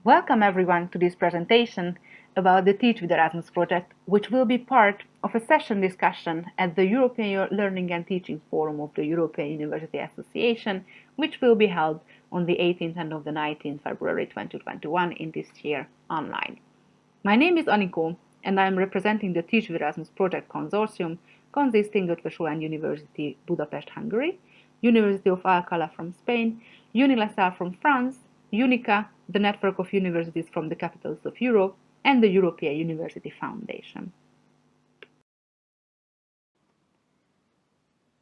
Welcome everyone to this presentation about the Teach with Erasmus project, which will be part of a session discussion at the European Learning and Teaching Forum of the European University Association, which will be held on the 18th and of the 19th February 2021 in this year online. My name is Aniko, and I am representing the Teach with Erasmus project consortium consisting of Eötvös Loránd University, Budapest, Hungary, University of Alcala from Spain, Unilasalle from France, UNICA, the network of universities from the capitals of Europe, and the European University Foundation.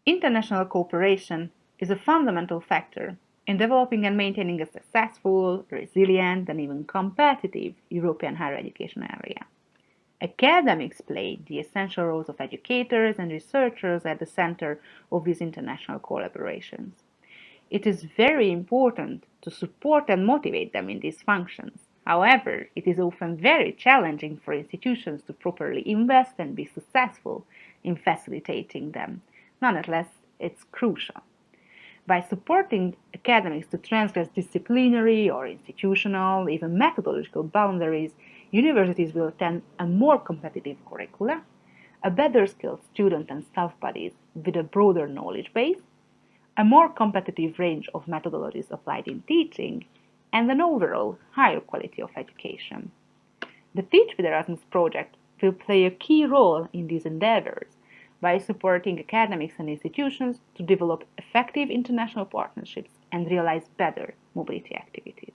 International cooperation is a fundamental factor in developing and maintaining a successful, resilient, and even competitive European higher education area. Academics play the essential roles of educators and researchers at the center of these international collaborations. It is very important to support and motivate them in these functions. However, it is often very challenging for institutions to properly invest and be successful in facilitating them. Nonetheless, it's crucial. By supporting academics to transgress disciplinary or institutional, even methodological boundaries, universities will attend a more competitive curricula, a better skilled student and staff bodies with a broader knowledge base, a more competitive range of methodologies applied in teaching, and an overall higher quality of education. The Teach with Erasmus project will play a key role in these endeavors by supporting academics and institutions to develop effective international partnerships and realize better mobility activities.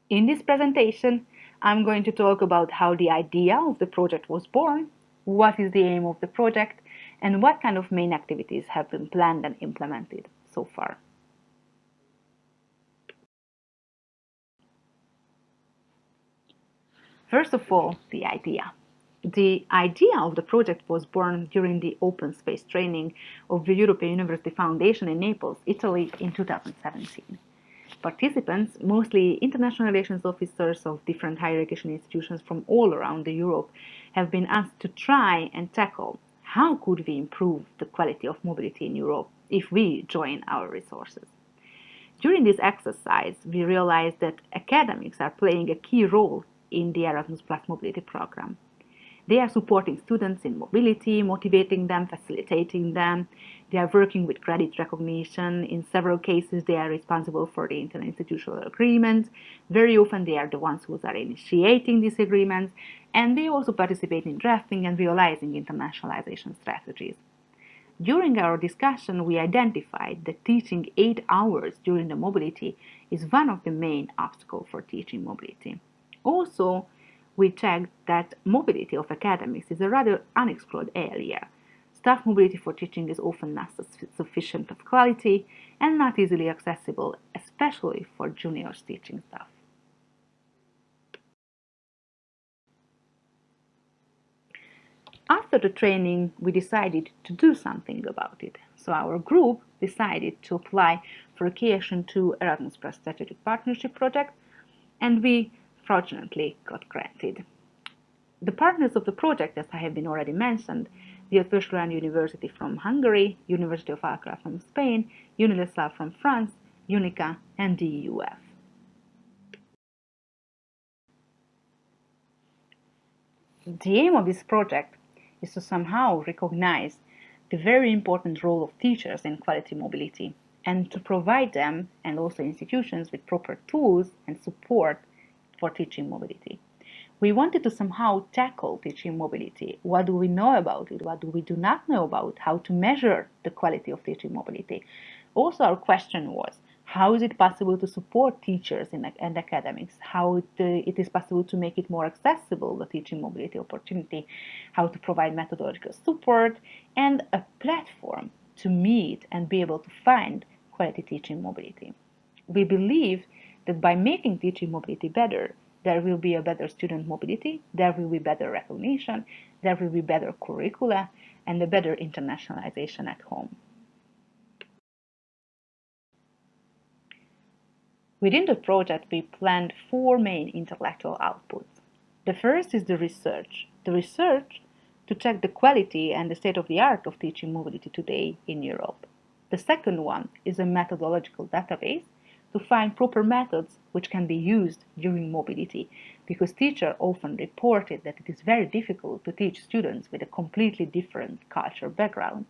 In this presentation, I'm going to talk about how the idea of the project was born, what is the aim of the project, and what kind of main activities have been planned and implemented so far. First of all, the idea. The idea of the project was born during the open space training of the European University Foundation in Naples, Italy in 2017. Participants, mostly international relations officers of different higher education institutions from all around Europe, have been asked to try and tackle how could we improve the quality of mobility in Europe if we join our resources. During this exercise, we realized that academics are playing a key role in the Erasmus Plus mobility program. They are supporting students in mobility, motivating them, facilitating them. They are working with credit recognition. In several cases, they are responsible for the interinstitutional agreements. Very often, they are the ones who are initiating these agreements, and they also participate in drafting and realizing internationalization strategies. During our discussion, we identified that teaching 8 hours during the mobility is one of the main obstacles for teaching mobility. Also, we checked that mobility of academics is a rather unexplored area. Staff mobility for teaching is often not sufficient of quality and not easily accessible, especially for junior teaching staff. After the training, we decided to do something about it. So our group decided to apply for a Key Action 2 Erasmus Plus Strategic Partnership project, and we fortunately got granted. The partners of the project, as I have been already mentioned, the Eötvös Loránd University from Hungary, University of Alcala from Spain, Unilasalle from France, UNICA, and the EUF. The aim of this project is to somehow recognize the very important role of teachers in quality mobility and to provide them and also institutions with proper tools and support for teaching mobility. We wanted to somehow tackle teaching mobility. What do we know about it? What do we do not know about? How to measure the quality of teaching mobility? Also, our question was, how is it possible to support teachers and academics? How it is possible to make it more accessible, the teaching mobility opportunity? How to provide methodological support and a platform to meet and be able to find quality teaching mobility. We believe that by making teaching mobility better, there will be a better student mobility, there will be better recognition, there will be better curricula, and a better internationalization at home. Within the project, we planned 4 main intellectual outputs. The first is the research. The research to check the quality and the state of the art of teaching mobility today in Europe. The second one is a methodological database to find proper methods which can be used during mobility, because teachers often reported that it is very difficult to teach students with a completely different cultural background.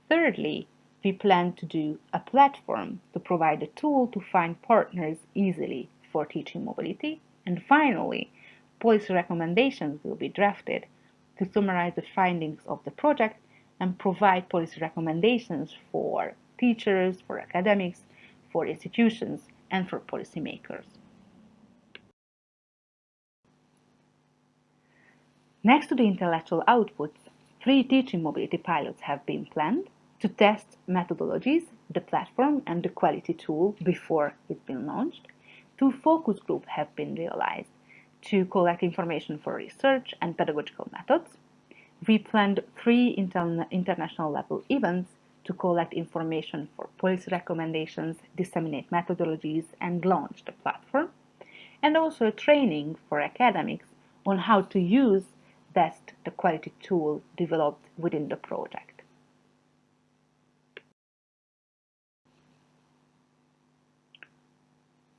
Thirdly, we plan to do a platform to provide a tool to find partners easily for teaching mobility. And finally, policy recommendations will be drafted to summarize the findings of the project and provide policy recommendations for teachers, for academics, for institutions, and for policymakers. Next to the intellectual outputs, 3 teaching mobility pilots have been planned to test methodologies, the platform, and the quality tool before it's been launched. 2 focus groups have been realized to collect information for research and pedagogical methods. We planned 3 international level events to collect information for policy recommendations, disseminate methodologies, and launch the platform. And also training for academics on how to use best the quality tool developed within the project.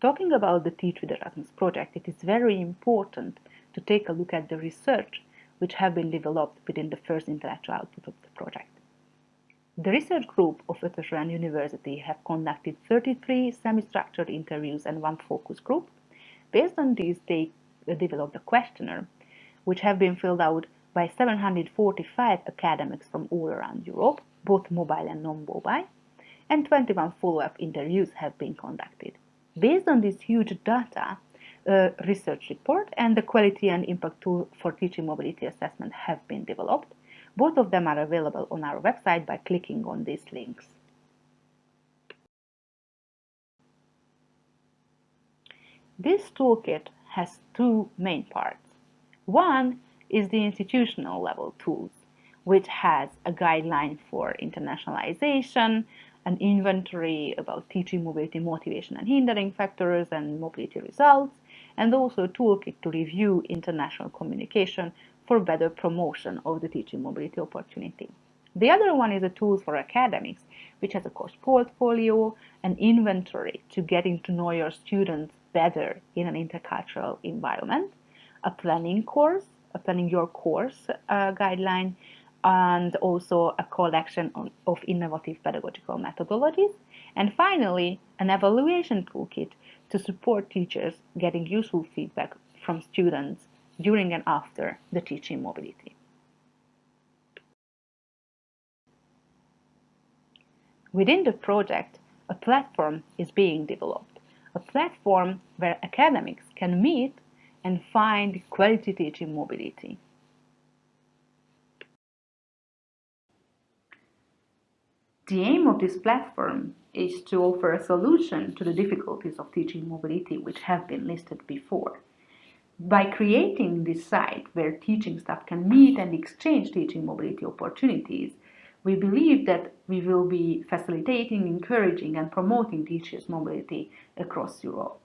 Talking about the Teach with Erasmus project, it is very important to take a look at the research which have been developed within the first intellectual output of the project. The research group of Eötvös Loránd University have conducted 33 semi-structured interviews and 1 focus group. Based on these, they developed a questionnaire which have been filled out by 745 academics from all around Europe, both mobile and non-mobile, and 21 follow-up interviews have been conducted. Based on this huge data, a research report and the quality and impact tool for teaching mobility assessment have been developed. Both of them are available on our website by clicking on these links. This toolkit has 2 main parts. One is the institutional level tools, which has a guideline for internationalization, an inventory about teaching mobility motivation and hindering factors and mobility results, and also a toolkit to review international communication for better promotion of the teaching mobility opportunity. The other one is a tool for academics, which has a course portfolio, an inventory to getting to know your students better in an intercultural environment, a planning your course guideline, and also a collection of innovative pedagogical methodologies, and finally, an evaluation toolkit to support teachers getting useful feedback from students during and after the teaching mobility. Within the project, a platform is being developed, a platform where academics can meet and find quality teaching mobility. The aim of this platform is to offer a solution to the difficulties of teaching mobility which have been listed before. By creating this site where teaching staff can meet and exchange teaching mobility opportunities, we believe that we will be facilitating, encouraging, and promoting teachers' mobility across Europe.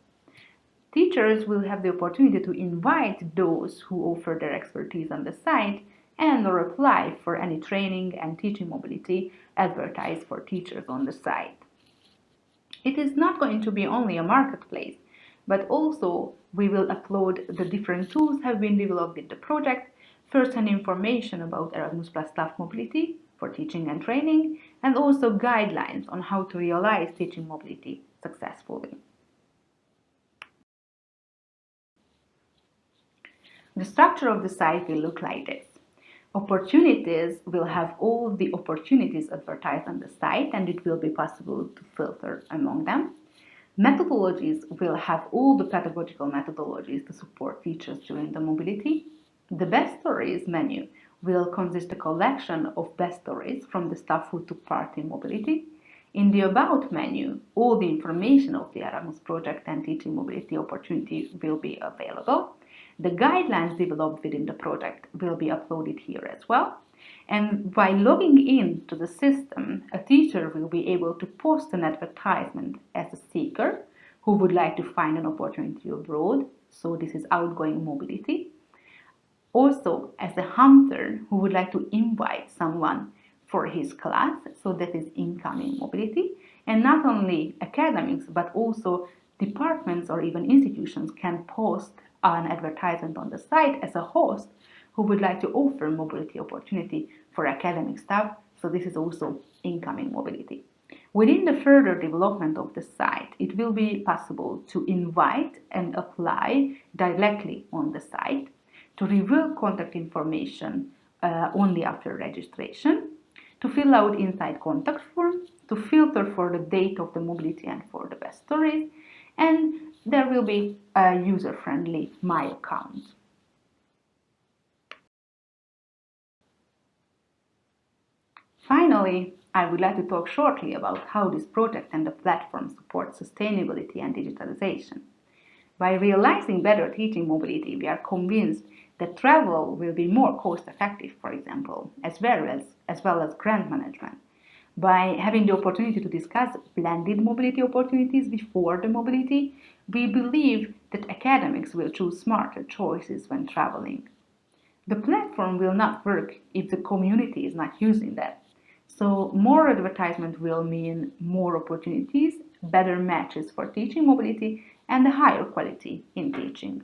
Teachers will have the opportunity to invite those who offer their expertise on the site and or apply for any training and teaching mobility advertised for teachers on the site. It is not going to be only a marketplace, but also we will upload the different tools have been developed with the project, first-hand information about Erasmus Plus staff mobility for teaching and training, and also guidelines on how to realize teaching mobility successfully. The structure of the site will look like this. Opportunities will have all the opportunities advertised on the site, and it will be possible to filter among them. Methodologies will have all the pedagogical methodologies to support teachers during the mobility. The best stories menu will consist a collection of best stories from the staff who took part in mobility. In the About menu, all the information of the Erasmus project and teaching mobility opportunity will be available. The guidelines developed within the project will be uploaded here as well. And by logging in to the system, a teacher will be able to post an advertisement as a seeker who would like to find an opportunity abroad. So this is outgoing mobility. Also as a hunter who would like to invite someone for his class. So that is incoming mobility. And not only academics, but also departments or even institutions can post an advertisement on the site as a host who would like to offer mobility opportunity for academic staff. So this is also incoming mobility. Within the further development of the site, it will be possible to invite and apply directly on the site, to reveal contact information only after registration, to fill out inside contact form, to filter for the date of the mobility and for the best stories, and there will be a user-friendly My Account. Finally, I would like to talk shortly about how this project and the platform support sustainability and digitalization. By realizing better teaching mobility, we are convinced that travel will be more cost-effective, for example, as well as grant management. By having the opportunity to discuss blended mobility opportunities before the mobility, we believe that academics will choose smarter choices when traveling. The platform will not work if the community is not using that. So more advertisement will mean more opportunities, better matches for teaching mobility, and a higher quality in teaching.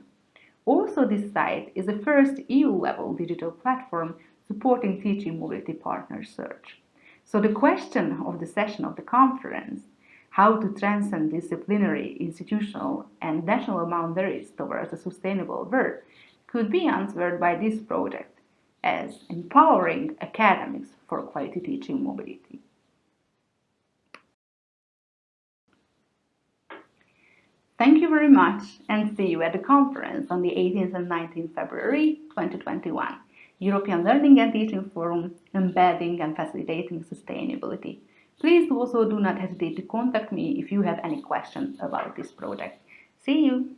Also, this site is the first EU-level digital platform supporting teaching mobility partner search. So the question of the session of the conference, how to transcend disciplinary, institutional, and national boundaries towards a sustainable world, could be answered by this project as empowering academics for quality teaching mobility. Thank you very much and see you at the conference on the 18th and 19th February 2021, European Learning and Teaching Forum, Embedding and Facilitating Sustainability. Please also do not hesitate to contact me if you have any questions about this project. See you!